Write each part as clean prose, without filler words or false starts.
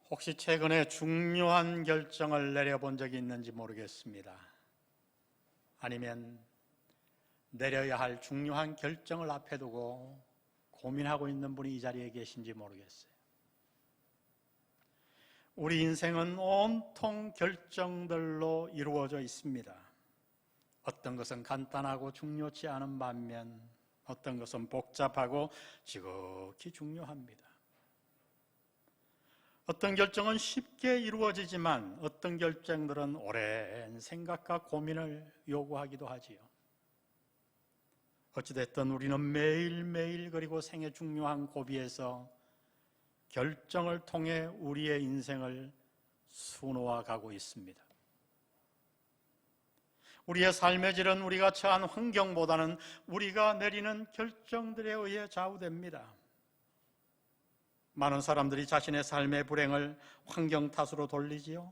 혹시 최근에 중요한 결정을 내려본 적이 있는지 모르겠습니다. 아니면 내려야 할 중요한 결정을 앞에 두고 고민하고 있는 분이 이 자리에 계신지 모르겠어요. 우리 인생은 온통 결정들로 이루어져 있습니다. 어떤 것은 간단하고 중요치 않은 반면 어떤 것은 복잡하고 지극히 중요합니다. 어떤 결정은 쉽게 이루어지지만 어떤 결정들은 오랜 생각과 고민을 요구하기도 하지요. 어찌됐든 우리는 매일매일 그리고 생애 중요한 고비에서 결정을 통해 우리의 인생을 수놓아 가고 있습니다. 우리의 삶의 질은 우리가 처한 환경보다는 우리가 내리는 결정들에 의해 좌우됩니다. 많은 사람들이 자신의 삶의 불행을 환경 탓으로 돌리지요.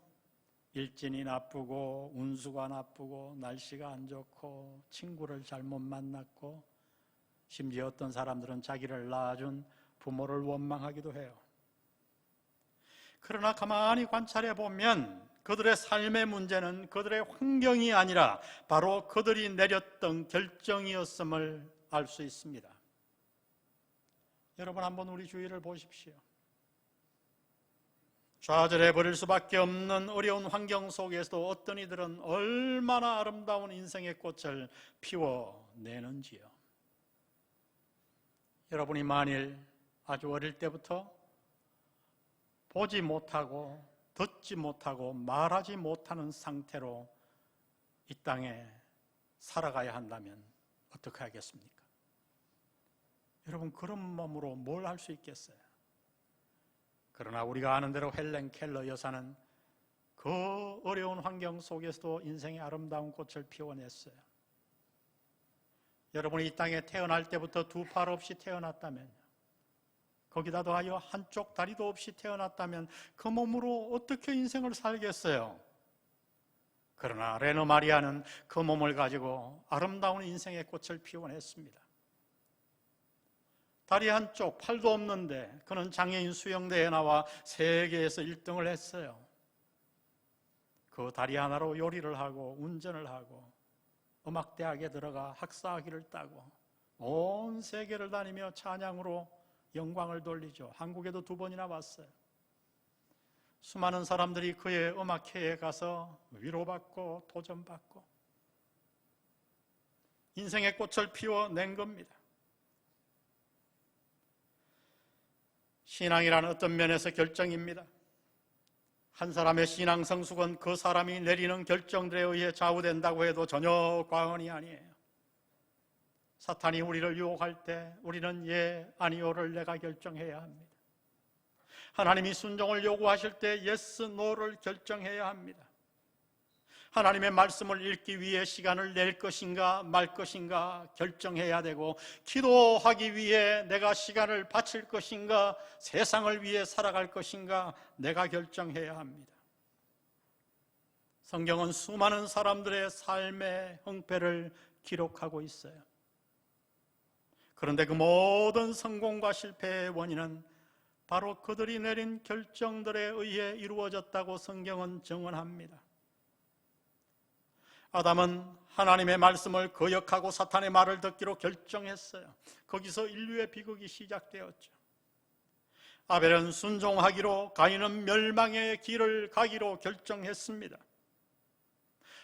일진이 나쁘고 운수가 나쁘고 날씨가 안 좋고 친구를 잘못 만났고 심지어 어떤 사람들은 자기를 낳아준 부모를 원망하기도 해요. 그러나 가만히 관찰해 보면 그들의 삶의 문제는 그들의 환경이 아니라 바로 그들이 내렸던 결정이었음을 알 수 있습니다. 여러분 한번 우리 주위를 보십시오. 좌절해 버릴 수밖에 없는 어려운 환경 속에서도 어떤 이들은 얼마나 아름다운 인생의 꽃을 피워내는지요. 여러분이 만일 아주 어릴 때부터 보지 못하고 듣지 못하고 말하지 못하는 상태로 이 땅에 살아가야 한다면 어떻게 하겠습니까? 여러분 그런 몸으로 뭘 할 수 있겠어요? 그러나 우리가 아는 대로 헬렌 켈러 여사는 그 어려운 환경 속에서도 인생의 아름다운 꽃을 피워냈어요. 여러분이 이 땅에 태어날 때부터 두 팔 없이 태어났다면, 거기다 더하여 한쪽 다리도 없이 태어났다면 그 몸으로 어떻게 인생을 살겠어요? 그러나 레너 마리아는 그 몸을 가지고 아름다운 인생의 꽃을 피워냈습니다. 다리 한쪽, 팔도 없는데 그는 장애인 수영대회에 나와 세계에서 1등을 했어요. 그 다리 하나로 요리를 하고 운전을 하고 음악대학에 들어가 학사학위를 따고 온 세계를 다니며 찬양으로 영광을 돌리죠. 한국에도 2번이나 왔어요. 수많은 사람들이 그의 음악회에 가서 위로받고 도전받고 인생의 꽃을 피워낸 겁니다. 신앙이란 어떤 면에서 결정입니다. 한 사람의 신앙 성숙은 그 사람이 내리는 결정들에 의해 좌우된다고 해도 전혀 과언이 아니에요. 사탄이 우리를 유혹할 때 우리는 예, 아니오를 내가 결정해야 합니다. 하나님이 순종을 요구하실 때 yes, no를 결정해야 합니다. 하나님의 말씀을 읽기 위해 시간을 낼 것인가 말 것인가 결정해야 되고, 기도하기 위해 내가 시간을 바칠 것인가 세상을 위해 살아갈 것인가 내가 결정해야 합니다. 성경은 수많은 사람들의 삶의 흥패를 기록하고 있어요. 그런데 그 모든 성공과 실패의 원인은 바로 그들이 내린 결정들에 의해 이루어졌다고 성경은 증언합니다. 아담은 하나님의 말씀을 거역하고 사탄의 말을 듣기로 결정했어요. 거기서 인류의 비극이 시작되었죠. 아벨은 순종하기로, 가인은 멸망의 길을 가기로 결정했습니다.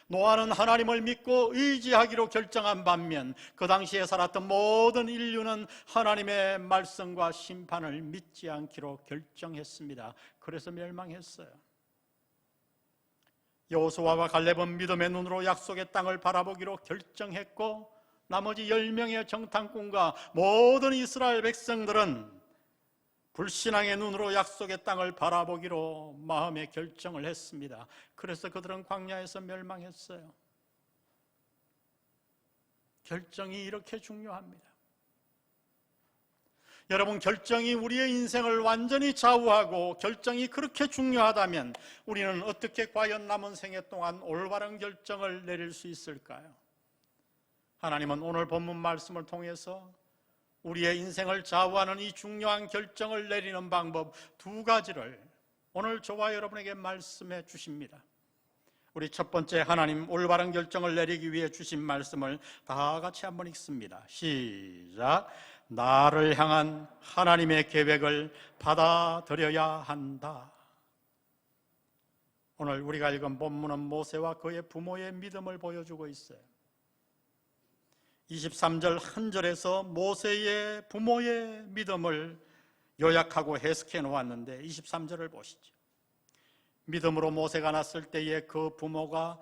노아는 하나님을 믿고 의지하기로 결정한 반면 그 당시에 살았던 모든 인류는 하나님의 말씀과 심판을 믿지 않기로 결정했습니다. 그래서 멸망했어요. 여호수아와 갈렙은 믿음의 눈으로 약속의 땅을 바라보기로 결정했고, 나머지 10명의 정탐꾼과 모든 이스라엘 백성들은 불신앙의 눈으로 약속의 땅을 바라보기로 마음의 결정을 했습니다. 그래서 그들은 광야에서 멸망했어요. 결정이 이렇게 중요합니다. 여러분, 결정이 우리의 인생을 완전히 좌우하고 결정이 그렇게 중요하다면 우리는 어떻게 과연 남은 생애 동안 올바른 결정을 내릴 수 있을까요? 하나님은 오늘 본문 말씀을 통해서 우리의 인생을 좌우하는 이 중요한 결정을 내리는 방법 2가지를 오늘 저와 여러분에게 말씀해 주십니다. 우리 첫 번째, 하나님 올바른 결정을 내리기 위해 주신 말씀을 다 같이 한번 읽습니다. 시작. 나를 향한 하나님의 계획을 받아들여야 한다. 오늘 우리가 읽은 본문은 모세와 그의 부모의 믿음을 보여주고 있어요. 23절 한 절에서 모세의 부모의 믿음을 요약하고 해석해 놓았는데 23절을 보시죠. 믿음으로 모세가 낳았을 때에 그 부모가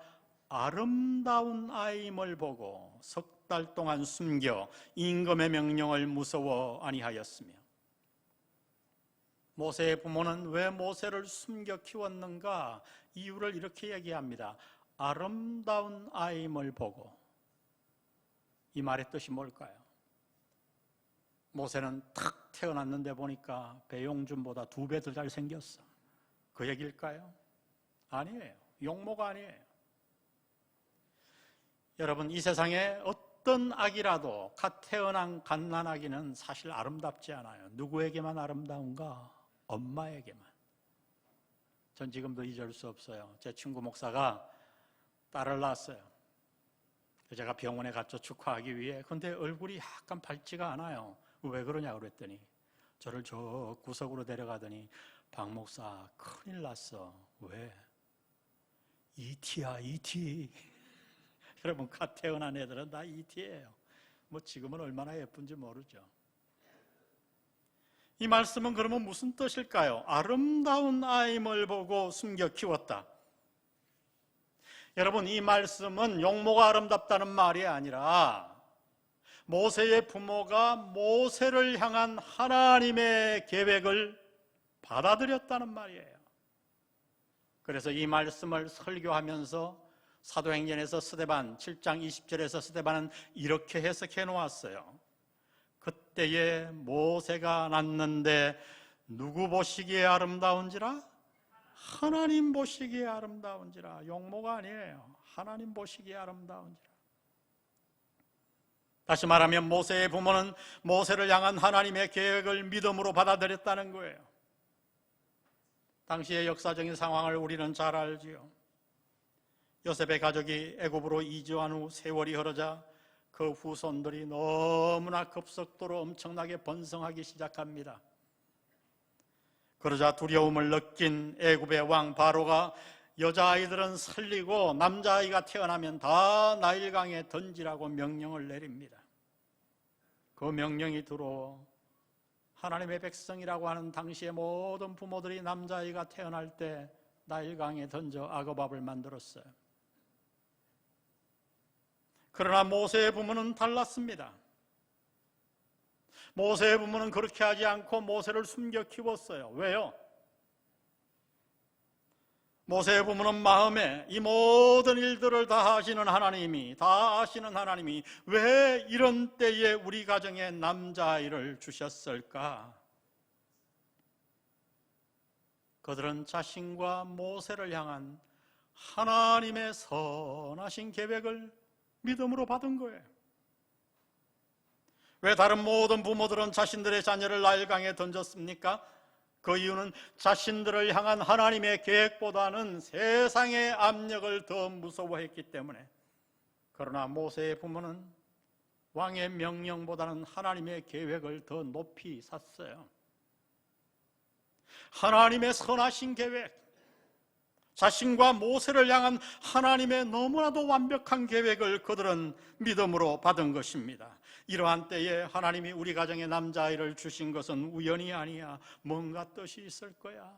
아름다운 아임을 보고 석 달 동안 숨겨 임금의 명령을 무서워 아니하였으며, 모세의 부모는 왜 모세를 숨겨 키웠는가? 이유를 이렇게 얘기합니다. 아름다운 아임을 보고. 이 말의 뜻이 뭘까요? 모세는 탁 태어났는데 보니까 배용준보다 2배 더 잘생겼어. 그 얘기일까요? 아니에요. 용모가 아니에요. 여러분, 이 세상에 어떤 아기라도 갓 태어난 갓난아기는 사실 아름답지 않아요. 누구에게만 아름다운가? 엄마에게만. 전 지금도 잊을 수 없어요. 제 친구 목사가 딸을 낳았어요. 제가 병원에 갔죠, 축하하기 위해. 근데 얼굴이 약간 밝지가 않아요. 왜 그러냐 그랬더니 저를 저 구석으로 데려가더니 박 목사, 큰일 났어. 왜? ET야, ET. 여러분, 갓 태어난 애들은 다 ET예요. 뭐 지금은 얼마나 예쁜지 모르죠. 이 말씀은 그러면 무슨 뜻일까요? 아름다운 아임을 보고 숨겨 키웠다. 여러분, 이 말씀은 용모가 아름답다는 말이 아니라 모세의 부모가 모세를 향한 하나님의 계획을 받아들였다는 말이에요. 그래서 이 말씀을 설교하면서 사도행전에서 스데반 7장 20절에서 스데반은 이렇게 해석해 놓았어요. 그때에 모세가 낳는데 누구 보시기에 아름다운지라? 하나님 보시기에 아름다운지라. 용모가 아니에요. 하나님 보시기에 아름다운지라. 다시 말하면 모세의 부모는 모세를 향한 하나님의 계획을 믿음으로 받아들였다는 거예요. 당시의 역사적인 상황을 우리는 잘 알지요. 요셉의 가족이 애굽으로 이주한 후 세월이 흐르자 그 후손들이 너무나 급속도로 엄청나게 번성하기 시작합니다. 그러자 두려움을 느낀 애굽의 왕 바로가 여자아이들은 살리고 남자아이가 태어나면 다 나일강에 던지라고 명령을 내립니다. 그 명령이 들어 하나님의 백성이라고 하는 당시의 모든 부모들이 남자아이가 태어날 때 나일강에 던져 악어밥을 만들었어요. 그러나 모세의 부모는 달랐습니다. 모세의 부모는 그렇게 하지 않고 모세를 숨겨 키웠어요. 왜요? 모세의 부모는 마음에 이 모든 일들을 다 하시는 하나님이, 다 아시는 하나님이 왜 이런 때에 우리 가정에 남자아이를 주셨을까? 그들은 자신과 모세를 향한 하나님의 선하신 계획을 믿음으로 받은 거예요. 왜 다른 모든 부모들은 자신들의 자녀를 나일강에 던졌습니까? 그 이유는 자신들을 향한 하나님의 계획보다는 세상의 압력을 더 무서워했기 때문에. 그러나 모세의 부모는 왕의 명령보다는 하나님의 계획을 더 높이 샀어요. 하나님의 선하신 계획, 자신과 모세를 향한 하나님의 너무나도 완벽한 계획을 그들은 믿음으로 받은 것입니다. 이러한 때에 하나님이 우리 가정에 남자아이를 주신 것은 우연이 아니야. 뭔가 뜻이 있을 거야.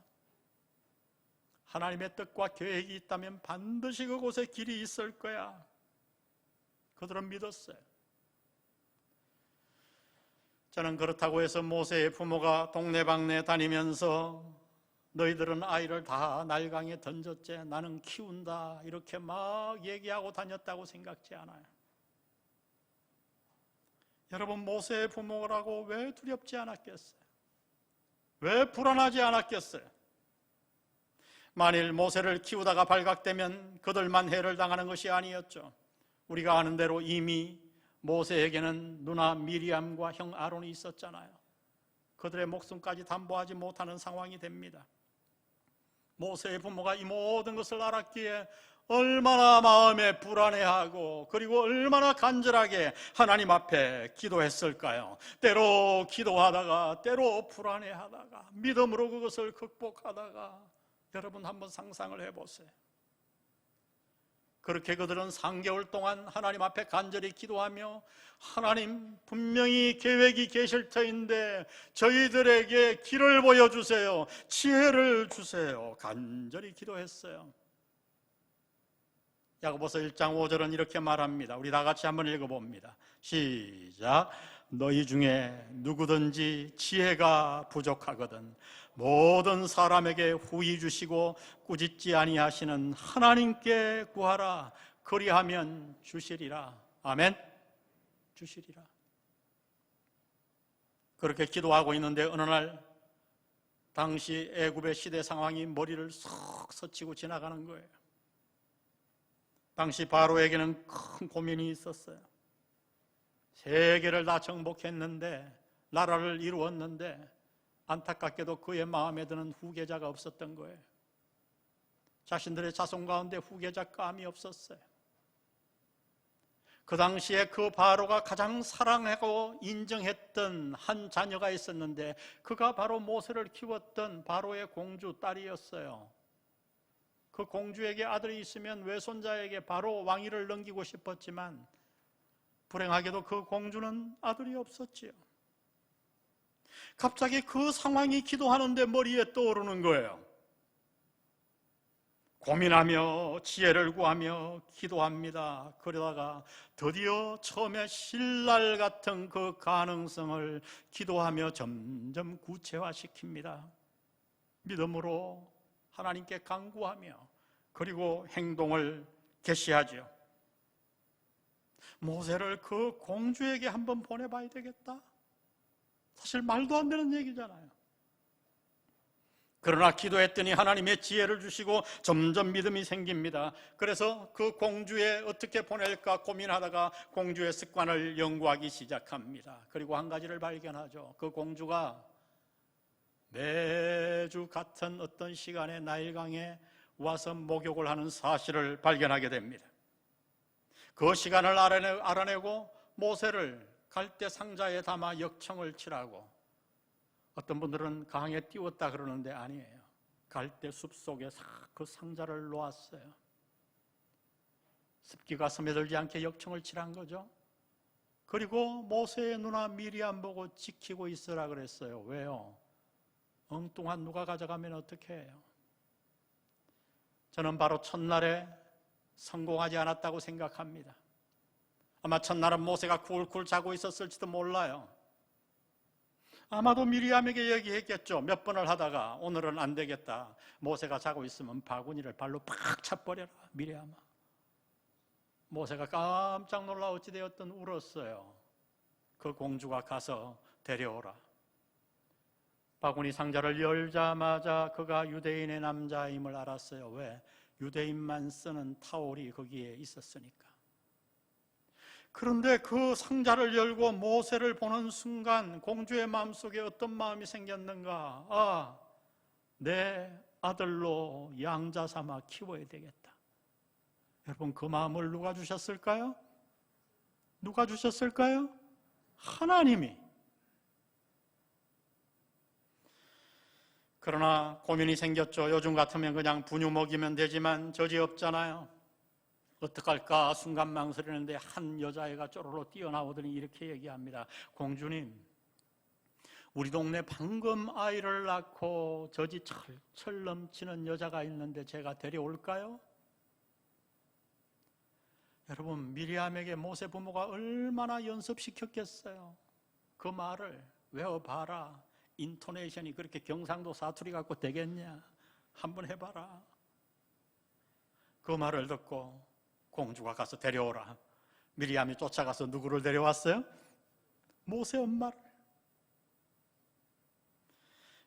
하나님의 뜻과 계획이 있다면 반드시 그곳에 길이 있을 거야. 그들은 믿었어요. 저는 그렇다고 해서 모세의 부모가 동네방네 다니면서 너희들은 아이를 다 나일강에 던졌지, 나는 키운다, 이렇게 막 얘기하고 다녔다고 생각지 않아요. 여러분, 모세의 부모라고 왜 두렵지 않았겠어요? 왜 불안하지 않았겠어요? 만일 모세를 키우다가 발각되면 그들만 해를 당하는 것이 아니었죠. 우리가 아는 대로 이미 모세에게는 누나 미리암과 형 아론이 있었잖아요. 그들의 목숨까지 담보하지 못하는 상황이 됩니다. 모세의 부모가 이 모든 것을 알았기에 얼마나 마음에 불안해하고 그리고 얼마나 간절하게 하나님 앞에 기도했을까요? 때로 기도하다가 때로 불안해하다가 믿음으로 그것을 극복하다가 여러분 한번 상상을 해보세요. 그렇게 그들은 3개월 동안 하나님 앞에 간절히 기도하며 하나님 분명히 계획이 계실 터인데 저희들에게 길을 보여주세요, 지혜를 주세요, 간절히 기도했어요. 야고보서 1장 5절은 이렇게 말합니다. 우리 다 같이 한번 읽어봅니다. 시작. 너희 중에 누구든지 지혜가 부족하거든 모든 사람에게 후히 주시고 꾸짖지 아니하시는 하나님께 구하라. 그리하면 주시리라. 아멘. 주시리라. 그렇게 기도하고 있는데 어느 날 당시 애굽의 시대 상황이 머리를 쏙 스치고 지나가는 거예요. 당시 바로에게는 큰 고민이 있었어요. 세계를 다 정복했는데, 나라를 이루었는데 안타깝게도 그의 마음에 드는 후계자가 없었던 거예요. 자신들의 자손 가운데 후계자감이 없었어요. 그 당시에 그 바로가 가장 사랑하고 인정했던 한 자녀가 있었는데 그가 바로 모세를 키웠던 바로의 공주 딸이었어요. 그 공주에게 아들이 있으면 외손자에게 바로 왕위를 넘기고 싶었지만 불행하게도 그 공주는 아들이 없었지요. 갑자기 그 상황이 기도하는데 머리에 떠오르는 거예요. 고민하며 지혜를 구하며 기도합니다. 그러다가 드디어 처음에 신랄 같은 그 가능성을 기도하며 점점 구체화시킵니다. 믿음으로 하나님께 간구하며 그리고 행동을 개시하죠. 모세를 그 공주에게 한번 보내봐야 되겠다. 사실 말도 안 되는 얘기잖아요. 그러나 기도했더니 하나님의 지혜를 주시고 점점 믿음이 생깁니다. 그래서 그 공주에 어떻게 보낼까 고민하다가 공주의 습관을 연구하기 시작합니다. 그리고 한 가지를 발견하죠. 그 공주가 매주 같은 어떤 시간에 나일강에 와서 목욕을 하는 사실을 발견하게 됩니다. 그 시간을 알아내고 모세를 갈대 상자에 담아 역청을 칠하고, 어떤 분들은 강에 띄웠다 그러는데 아니에요. 갈대 숲 속에 그 상자를 놓았어요. 습기가 스며들지 않게 역청을 칠한 거죠. 그리고 모세의 누나 미리암 보고 지키고 있으라 그랬어요. 왜요? 엉뚱한 누가 가져가면 어떻게 해요? 저는 바로 첫날에 성공하지 않았다고 생각합니다. 아마 첫날은 모세가 쿨쿨 자고 있었을지도 몰라요. 아마도 미리암에게 얘기했겠죠. 몇 번을 하다가 오늘은 안 되겠다. 모세가 자고 있으면 바구니를 발로 팍 차버려라, 미리암아. 모세가 깜짝 놀라 어찌되었든 울었어요. 그 공주가 가서 데려오라. 바구니 상자를 열자마자 그가 유대인의 남자임을 알았어요. 왜? 유대인만 쓰는 타올이 거기에 있었으니까. 그런데 그 상자를 열고 모세를 보는 순간 공주의 마음속에 어떤 마음이 생겼는가? 아, 내 아들로 양자 삼아 키워야 되겠다. 여러분, 그 마음을 누가 주셨을까요? 누가 주셨을까요? 하나님이. 그러나 고민이 생겼죠. 요즘 같으면 그냥 분유 먹이면 되지만 저지없잖아요. 어떡할까 순간 망설이는데 한 여자애가 쪼로로 뛰어나오더니 이렇게 얘기합니다. 공주님, 우리 동네 방금 아이를 낳고 저지 철철 넘치는 여자가 있는데 제가 데려올까요? 여러분, 미리암에게 모세 부모가 얼마나 연습시켰겠어요. 그 말을 외워봐라. 인토네이션이 그렇게 경상도 사투리 갖고 되겠냐? 한번 해봐라. 그 말을 듣고 공주가 가서 데려오라. 미리암이 쫓아가서 누구를 데려왔어요? 모세 엄마를.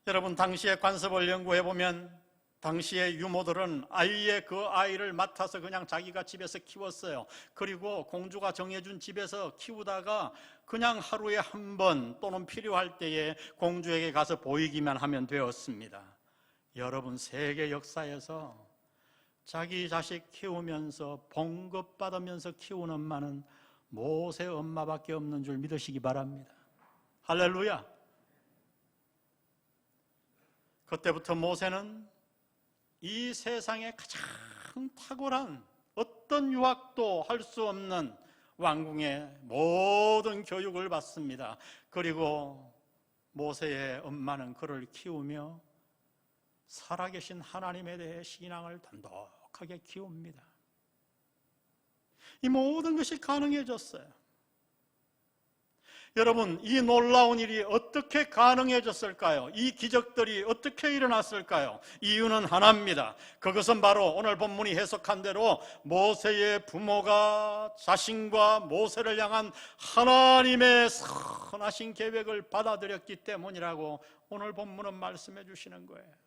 여러분, 당시의 관습을 연구해보면 당시의 유모들은 아예 그 아이를 맡아서 그냥 자기가 집에서 키웠어요. 그리고 공주가 정해준 집에서 키우다가 그냥 하루에 한 번 또는 필요할 때에 공주에게 가서 보이기만 하면 되었습니다. 여러분, 세계 역사에서 자기 자식 키우면서 봉급받으면서 키우는 엄마는 모세 엄마밖에 없는 줄 믿으시기 바랍니다. 할렐루야. 그때부터 모세는 이 세상에 가장 탁월한 어떤 유학도 할 수 없는 왕궁의 모든 교육을 받습니다. 그리고 모세의 엄마는 그를 키우며 살아계신 하나님에 대해 신앙을 단독하게 키웁니다. 이 모든 것이 가능해졌어요. 여러분, 이 놀라운 일이 어떻게 가능해졌을까요? 이 기적들이 어떻게 일어났을까요? 이유는 하나입니다. 그것은 바로 오늘 본문이 해석한 대로 모세의 부모가 자신과 모세를 향한 하나님의 선하신 계획을 받아들였기 때문이라고 오늘 본문은 말씀해 주시는 거예요.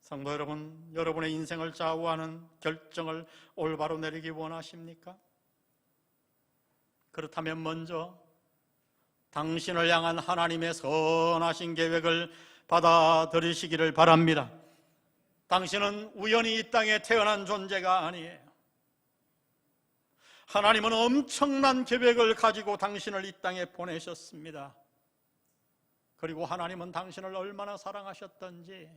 성도 여러분, 여러분의 인생을 좌우하는 결정을 올바로 내리기 원하십니까? 그렇다면 먼저 당신을 향한 하나님의 선하신 계획을 받아들이시기를 바랍니다. 당신은 우연히 이 땅에 태어난 존재가 아니에요. 하나님은 엄청난 계획을 가지고 당신을 이 땅에 보내셨습니다. 그리고 하나님은 당신을 얼마나 사랑하셨던지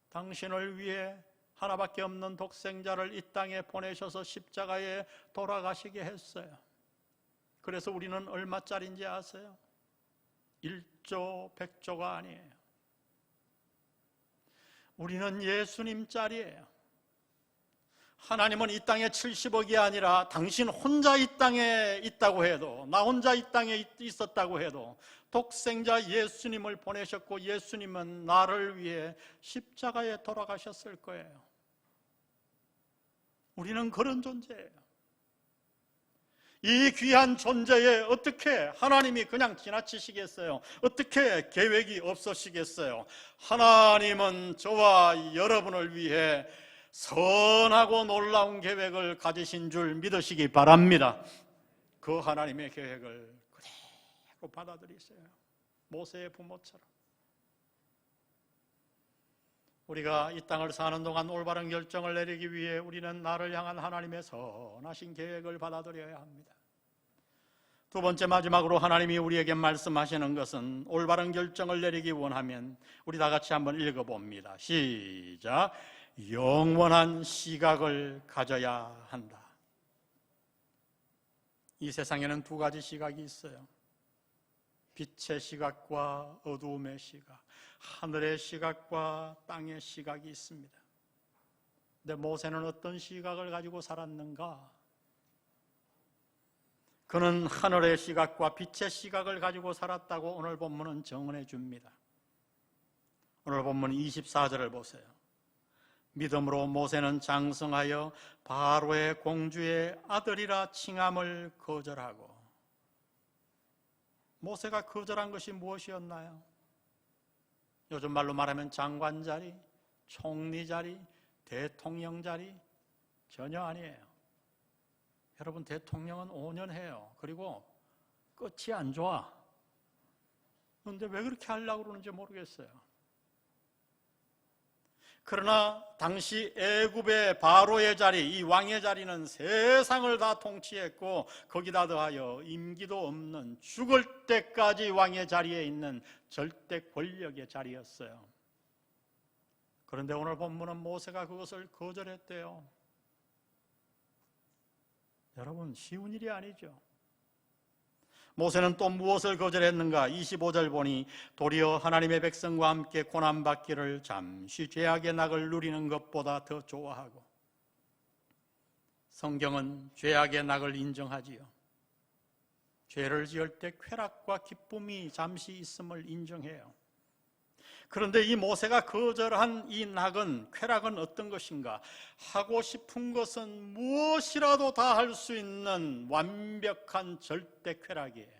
당신을 위해 하나밖에 없는 독생자를 이 땅에 보내셔서 십자가에 돌아가시게 했어요. 그래서 우리는 얼마짜리인지 아세요? 1조 100조가 아니에요. 우리는 예수님짜리예요. 하나님은 이 땅에 70억이 아니라 당신 혼자 이 땅에 있다고 해도, 나 혼자 이 땅에 있었다고 해도 독생자 예수님을 보내셨고 예수님은 나를 위해 십자가에 돌아가셨을 거예요. 우리는 그런 존재예요. 이 귀한 존재에 어떻게 하나님이 그냥 지나치시겠어요? 어떻게 계획이 없으시겠어요? 하나님은 저와 여러분을 위해 선하고 놀라운 계획을 가지신 줄 믿으시기 바랍니다. 그 하나님의 계획을 그대로 받아들이세요. 모세의 부모처럼. 우리가 이 땅을 사는 동안 올바른 결정을 내리기 위해 우리는 나를 향한 하나님의 선하신 계획을 받아들여야 합니다. 두 번째, 마지막으로 하나님이 우리에게 말씀하시는 것은 올바른 결정을 내리기 원하면 우리 다 같이 한번 읽어봅니다. 시작. 영원한 시각을 가져야 한다. 이 세상에는 두 가지 시각이 있어요. 빛의 시각과 어두움의 시각, 하늘의 시각과 땅의 시각이 있습니다. 근데 모세는 어떤 시각을 가지고 살았는가? 그는 하늘의 시각과 빛의 시각을 가지고 살았다고 오늘 본문은 정언해 줍니다. 오늘 본문 24절을 보세요. 믿음으로 모세는 장성하여 바로의 공주의 아들이라 칭함을 거절하고. 모세가 거절한 것이 무엇이었나요? 요즘 말로 말하면 장관 자리, 총리 자리, 대통령 자리? 전혀 아니에요. 여러분, 대통령은 5년 해요. 그리고 끝이 안 좋아. 그런데 왜 그렇게 하려고 그러는지 모르겠어요. 그러나 당시 애굽의 바로의 자리, 이 왕의 자리는 세상을 다 통치했고 거기다 더하여 임기도 없는 죽을 때까지 왕의 자리에 있는 절대 권력의 자리였어요. 그런데 오늘 본문은 모세가 그것을 거절했대요. 여러분, 쉬운 일이 아니죠. 모세는 또 무엇을 거절했는가? 25절 보니 도리어 하나님의 백성과 함께 고난받기를 잠시 죄악의 낙을 누리는 것보다 더 좋아하고. 성경은 죄악의 낙을 인정하지요. 죄를 지을 때 쾌락과 기쁨이 잠시 있음을 인정해요. 그런데 이 모세가 거절한 이 낙은, 쾌락은 어떤 것인가? 하고 싶은 것은 무엇이라도 다 할 수 있는 완벽한 절대 쾌락이에요.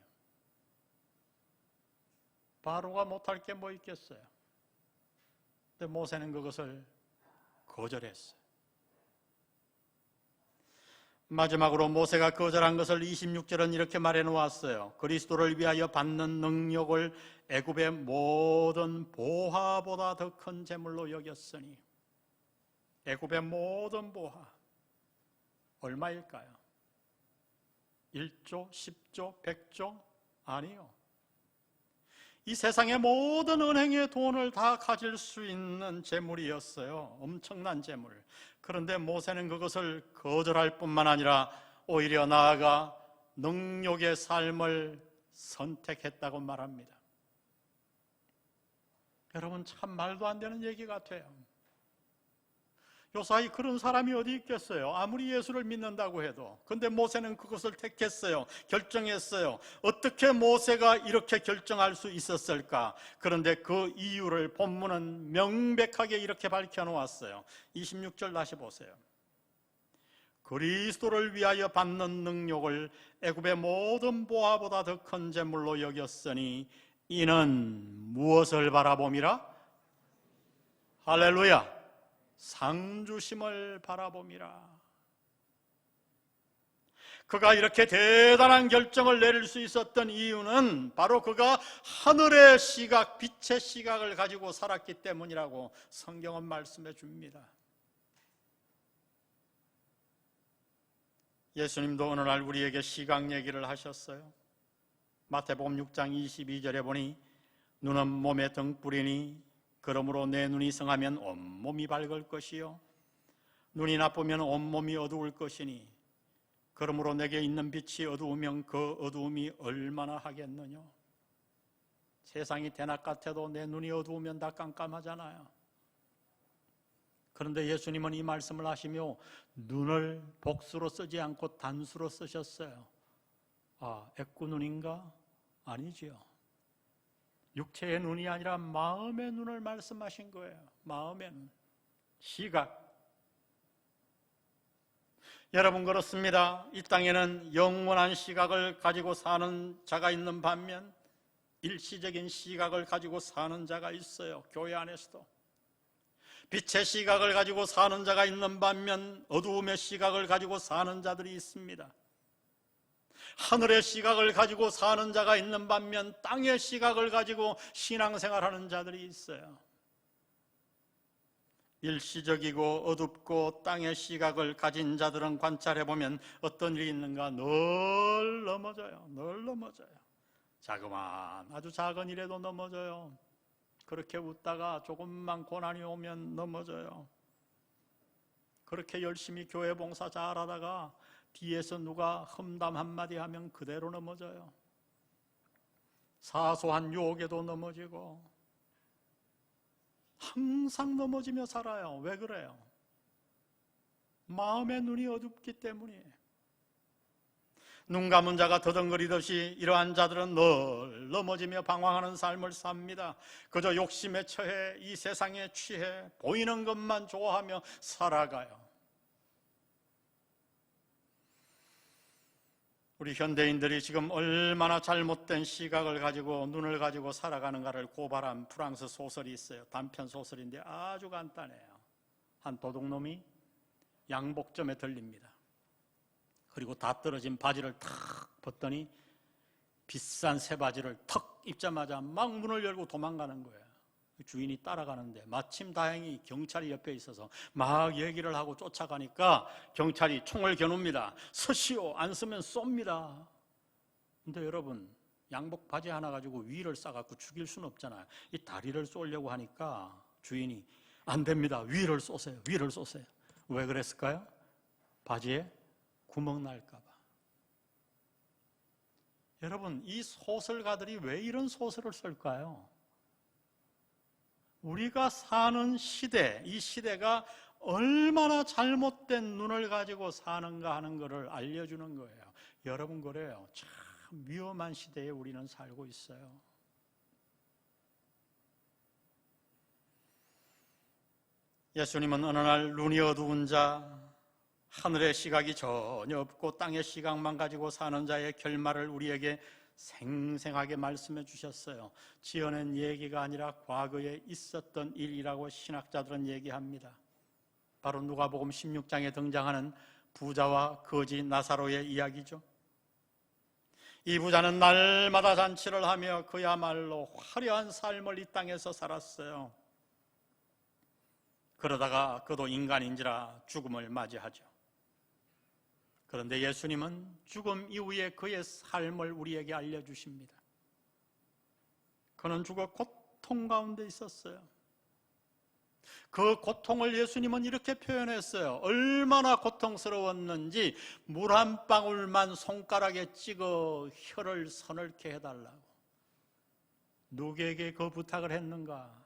바로가 못할 게 뭐 있겠어요? 근데 모세는 그것을 거절했어요. 마지막으로 모세가 거절한 것을 26절은 이렇게 말해 놓았어요. 그리스도를 위하여 받는 능력을 애굽의 모든 보화보다 더 큰 재물로 여겼으니. 애굽의 모든 보화 얼마일까요? 1조, 10조, 100조? 아니요. 이 세상의 모든 은행의 돈을 다 가질 수 있는 재물이었어요. 엄청난 재물. 그런데 모세는 그것을 거절할 뿐만 아니라 오히려 나아가 능욕의 삶을 선택했다고 말합니다. 여러분, 참 말도 안 되는 얘기 같아요. 요사이 그런 사람이 어디 있겠어요? 아무리 예수를 믿는다고 해도. 근데 모세는 그것을 택했어요. 결정했어요. 어떻게 모세가 이렇게 결정할 수 있었을까? 그런데 그 이유를 본문은 명백하게 이렇게 밝혀놓았어요. 26절 다시 보세요. 그리스도를 위하여 받는 능력을 애굽의 모든 보화보다 더 큰 재물로 여겼으니 이는 무엇을 바라봄이라? 할렐루야! 상주심을 바라봄이라. 그가 이렇게 대단한 결정을 내릴 수 있었던 이유는 바로 그가 하늘의 시각, 빛의 시각을 가지고 살았기 때문이라고 성경은 말씀해 줍니다. 예수님도 어느 날 우리에게 시각 얘기를 하셨어요. 마태복음 6장 22절에 보니 눈은 몸의 등불이니 그러므로 내 눈이 성하면 온몸이 밝을 것이요 눈이 나쁘면 온몸이 어두울 것이니 그러므로 내게 있는 빛이 어두우면 그 어두움이 얼마나 하겠느냐. 세상이 대낮 같아도 내 눈이 어두우면 다 깜깜하잖아요. 그런데 예수님은 이 말씀을 하시며 눈을 복수로 쓰지 않고 단수로 쓰셨어요. 애꾸눈인가? 아니지요. 육체의 눈이 아니라 마음의 눈을 말씀하신 거예요. 마음의 눈, 시각. 여러분, 그렇습니다. 이 땅에는 영원한 시각을 가지고 사는 자가 있는 반면 일시적인 시각을 가지고 사는 자가 있어요. 교회 안에서도. 빛의 시각을 가지고 사는 자가 있는 반면 어두움의 시각을 가지고 사는 자들이 있습니다. 하늘의 시각을 가지고 사는 자가 있는 반면 땅의 시각을 가지고 신앙생활하는 자들이 있어요. 일시적이고 어둡고 땅의 시각을 가진 자들은 관찰해보면 어떤 일이 있는가? 늘 넘어져요. 늘 넘어져요. 자그마한 아주 작은 일에도 넘어져요. 그렇게 웃다가 조금만 고난이 오면 넘어져요. 그렇게 열심히 교회 봉사 잘하다가 뒤에서 누가 험담 한마디 하면 그대로 넘어져요. 사소한 유혹에도 넘어지고 항상 넘어지며 살아요. 왜 그래요? 마음의 눈이 어둡기 때문이에요. 눈 감은 자가 더덩거리듯이 이러한 자들은 늘 넘어지며 방황하는 삶을 삽니다. 그저 욕심에 처해 이 세상에 취해 보이는 것만 좋아하며 살아가요. 우리 현대인들이 지금 얼마나 잘못된 시각을 가지고 눈을 가지고 살아가는가를 고발한 프랑스 소설이 있어요. 단편 소설인데 아주 간단해요. 한 도둑놈이 양복점에 들립니다. 그리고 다 떨어진 바지를 탁 벗더니 비싼 새 바지를 턱 입자마자 막 문을 열고 도망가는 거예요. 주인이 따라가는데 마침 다행히 경찰이 옆에 있어서 막 얘기를 하고 쫓아가니까 경찰이 총을 겨눕니다. 서시오, 안 쓰면 쏩니다. 근데 여러분, 양복 바지 하나 가지고 위를 싸갖고 죽일 수는 없잖아요. 이 다리를 쏘려고 하니까 주인이 안 됩니다. 위를 쏘세요. 위를 쏘세요. 왜 그랬을까요? 바지에 구멍 날까 봐. 여러분, 이 소설가들이 왜 이런 소설을 쓸까요? 우리가 사는 시대, 이 시대가 얼마나 잘못된 눈을 가지고 사는가 하는 것을 알려주는 거예요. 여러분, 그래요. 참 위험한 시대에 우리는 살고 있어요. 예수님은 어느 날 눈이 어두운 자, 하늘의 시각이 전혀 없고 땅의 시각만 가지고 사는 자의 결말을 우리에게 생생하게 말씀해 주셨어요. 지어낸 얘기가 아니라 과거에 있었던 일이라고 신학자들은 얘기합니다. 바로 누가복음 16장에 등장하는 부자와 거지 나사로의 이야기죠. 이 부자는 날마다 잔치를 하며 그야말로 화려한 삶을 이 땅에서 살았어요. 그러다가 그도 인간인지라 죽음을 맞이하죠. 그런데 예수님은 죽음 이후에 그의 삶을 우리에게 알려주십니다. 그는 죽어 고통 가운데 있었어요. 그 고통을 예수님은 이렇게 표현했어요. 얼마나 고통스러웠는지 물 한 방울만 손가락에 찍어 혀를 서늘케 해달라고. 누구에게 그 부탁을 했는가?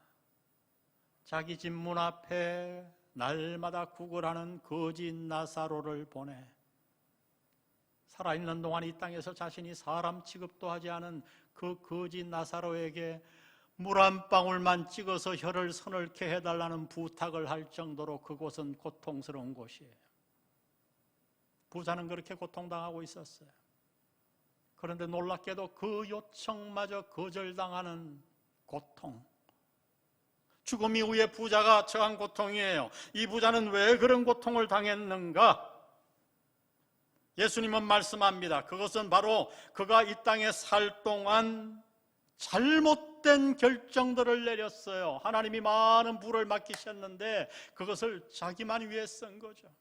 자기 집 문 앞에 날마다 구걸하는 거지 나사로를 보내 살아있는 동안 이 땅에서 자신이 사람 취급도 하지 않은 그 거지 나사로에게 물 한 방울만 찍어서 혀를 서늘케 해달라는 부탁을 할 정도로 그곳은 고통스러운 곳이에요. 부자는 그렇게 고통당하고 있었어요. 그런데 놀랍게도 그 요청마저 거절당하는 고통, 죽음 이후에 부자가 처한 고통이에요. 이 부자는 왜 그런 고통을 당했는가? 예수님은 말씀합니다. 그것은 바로 그가 이 땅에 살 동안 잘못된 결정들을 내렸어요. 하나님이 많은 부를 맡기셨는데 그것을 자기만 위해 쓴 거죠.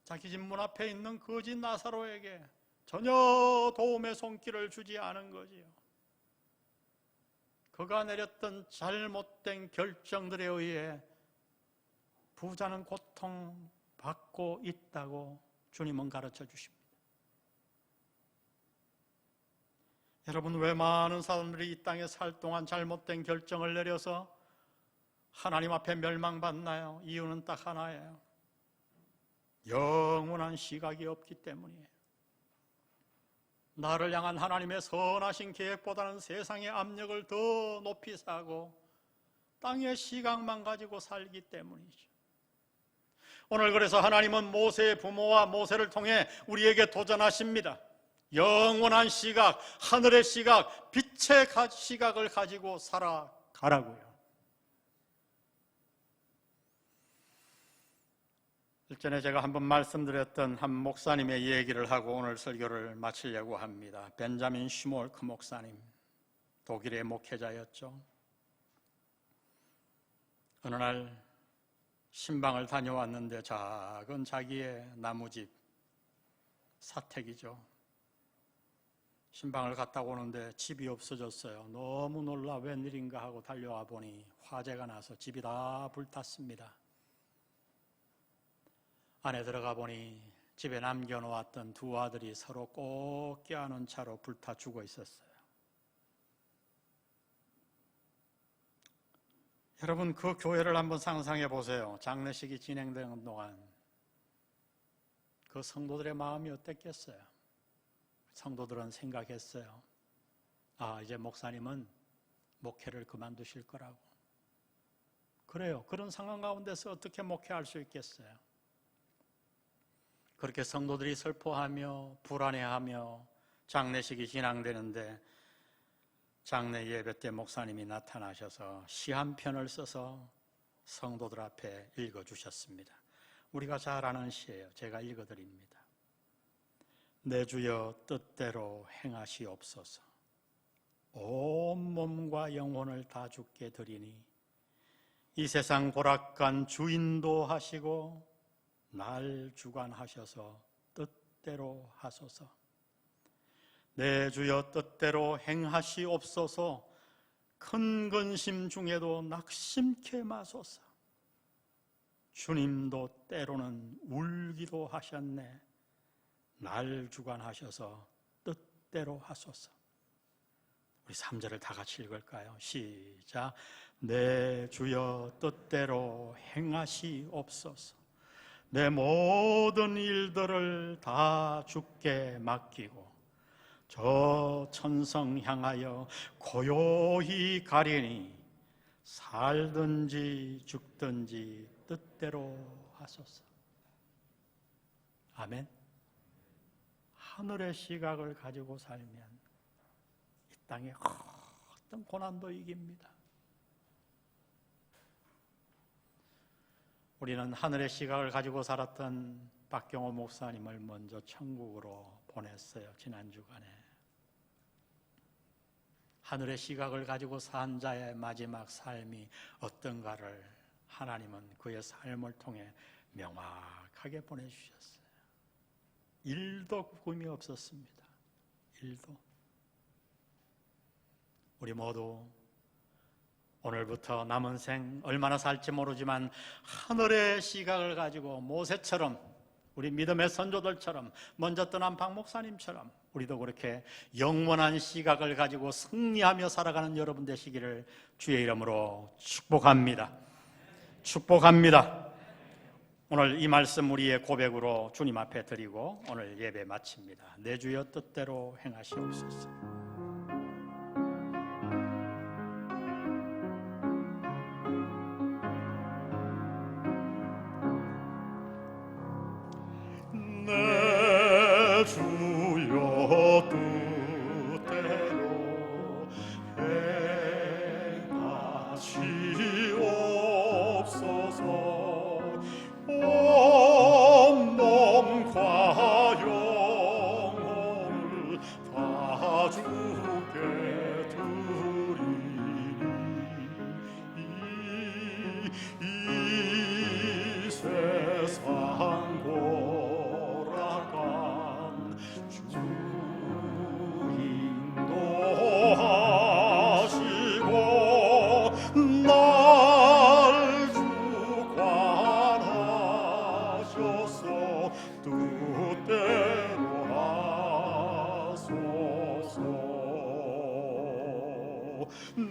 자기 집 문 앞에 있는 거지 나사로에게 전혀 도움의 손길을 주지 않은 거지요. 그가 내렸던 잘못된 결정들에 의해 부자는 고통받고 있다고 주님은 가르쳐 주십니다. 여러분, 왜 많은 사람들이 이 땅에 살 동안 잘못된 결정을 내려서 하나님 앞에 멸망받나요? 이유는 딱 하나예요. 영원한 시각이 없기 때문이에요. 나를 향한 하나님의 선하신 계획보다는 세상의 압력을 더 높이 사고 땅의 시각만 가지고 살기 때문이죠. 오늘 그래서 하나님은 모세의 부모와 모세를 통해 우리에게 도전하십니다. 영원한 시각, 하늘의 시각, 빛의 시각을 가지고 살아가라고요. 일전에 제가 한번 말씀드렸던 한 목사님의 얘기를 하고 오늘 설교를 마치려고 합니다. 벤자민 슈몰크 목사님, 독일의 목회자였죠. 어느 날 신방을 다녀왔는데 작은 자기의 나무집, 사택이죠. 신방을 갔다 오는데 집이 없어졌어요. 너무 놀라 웬일인가 하고 달려와 보니 화재가 나서 집이 다 불탔습니다. 안에 들어가 보니 집에 남겨놓았던 두 아들이 서로 꼭 껴안은 차로 불타 죽어 있었어요. 여러분, 그 교회를 한번 상상해 보세요. 장례식이 진행되는 동안 그 성도들의 마음이 어땠겠어요? 성도들은 생각했어요. 아, 이제 목사님은 목회를 그만두실 거라고. 그래요. 그런 상황 가운데서 어떻게 목회할 수 있겠어요? 그렇게 성도들이 슬퍼하며 불안해하며 장례식이 진행되는데 장례 예배 때 목사님이 나타나셔서 시 한 편을 써서 성도들 앞에 읽어주셨습니다. 우리가 잘 아는 시예요. 제가 읽어드립니다. 내 주여 뜻대로 행하시옵소서. 온 몸과 영혼을 다 주께 드리니 이 세상 고락간 주인도 하시고 날 주관하셔서 뜻대로 하소서. 내 주여 뜻대로 행하시옵소서. 큰 근심 중에도 낙심케 마소서. 주님도 때로는 울기도 하셨네. 날 주관하셔서 뜻대로 하소서. 우리 3절을 다 같이 읽을까요? 시작. 내 주여 뜻대로 행하시옵소서. 내 모든 일들을 다 주께 맡기고 저 천성 향하여 고요히 가리니 살든지 죽든지 뜻대로 하소서. 아멘. 하늘의 시각을 가지고 살면 이 땅에 어떤 고난도 이깁니다. 우리는 하늘의 시각을 가지고 살았던 박경호 목사님을 먼저 천국으로 보냈어요. 지난 주간에. 하늘의 시각을 가지고 산 자의 마지막 삶이 어떤가를 하나님은 그의 삶을 통해 명확하게 보내주셨어요. 1도 구김이 없었습니다. 1도. 우리 모두 오늘부터 남은 생 얼마나 살지 모르지만 하늘의 시각을 가지고 모세처럼, 우리 믿음의 선조들처럼, 먼저 떠난 박 목사님처럼 우리도 그렇게 영원한 시각을 가지고 승리하며 살아가는 여러분 되시기를 주의 이름으로 축복합니다. 축복합니다. 오늘 이 말씀 우리의 고백으로 주님 앞에 드리고 오늘 예배 마칩니다. 내 주여 뜻대로 행하시옵소서. 내 주여 뜻대로 행하시옵소서. 온 몸과 영혼을 다 주께 드리니 이 세상 돌아간 주 인도하시고 날 주관하셔서 뜻대로 하소서. 내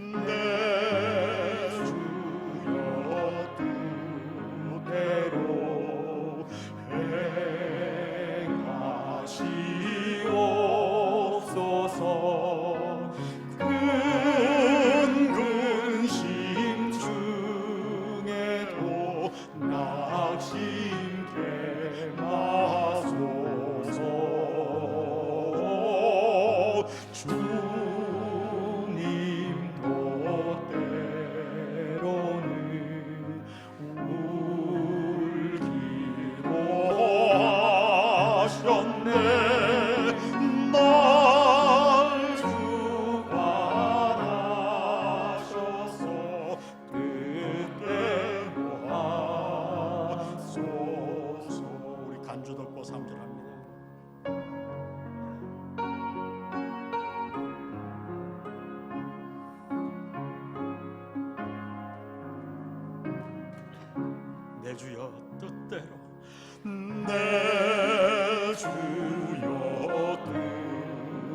주여 뜻대로 행하시옵소서. 큰 근심 중에도 낙심케 마소서. 주님 뜻대로는 울기로 하셨네. 날 주관하셔서 뜻대로 하소서. 우리 간주 듣고 3절 합니다. 내 주여 뜻대로 내 주여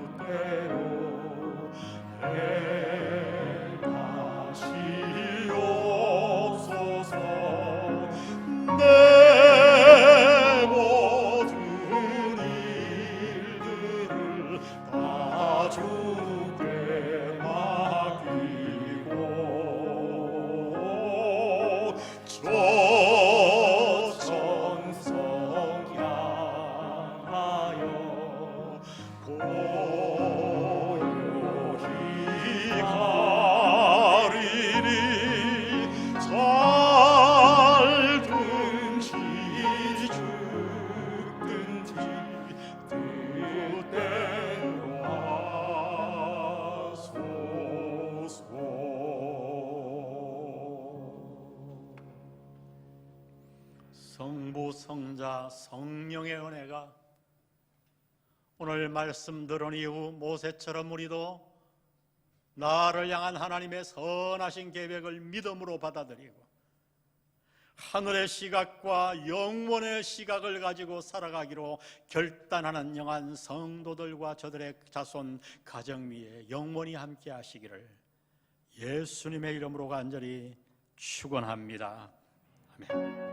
뜻대로 행하시옵소서. 내 모든 일들을 다 주께 맡기고 저 천성 향하여 고요히 가리니 살든지 죽든지 뜻대로 하소서. 성부, 성자, 성령의 은혜가 오늘 말씀 들은 이후 모세처럼 우리도 나를 향한 하나님의 선하신 계획을 믿음으로 받아들이고 하늘의 시각과 영원의 시각을 가지고 살아가기로 결단하는 영한 성도들과 저들의 자손 가정 위에 영원히 함께 하시기를 예수님의 이름으로 간절히 축원합니다. 아멘.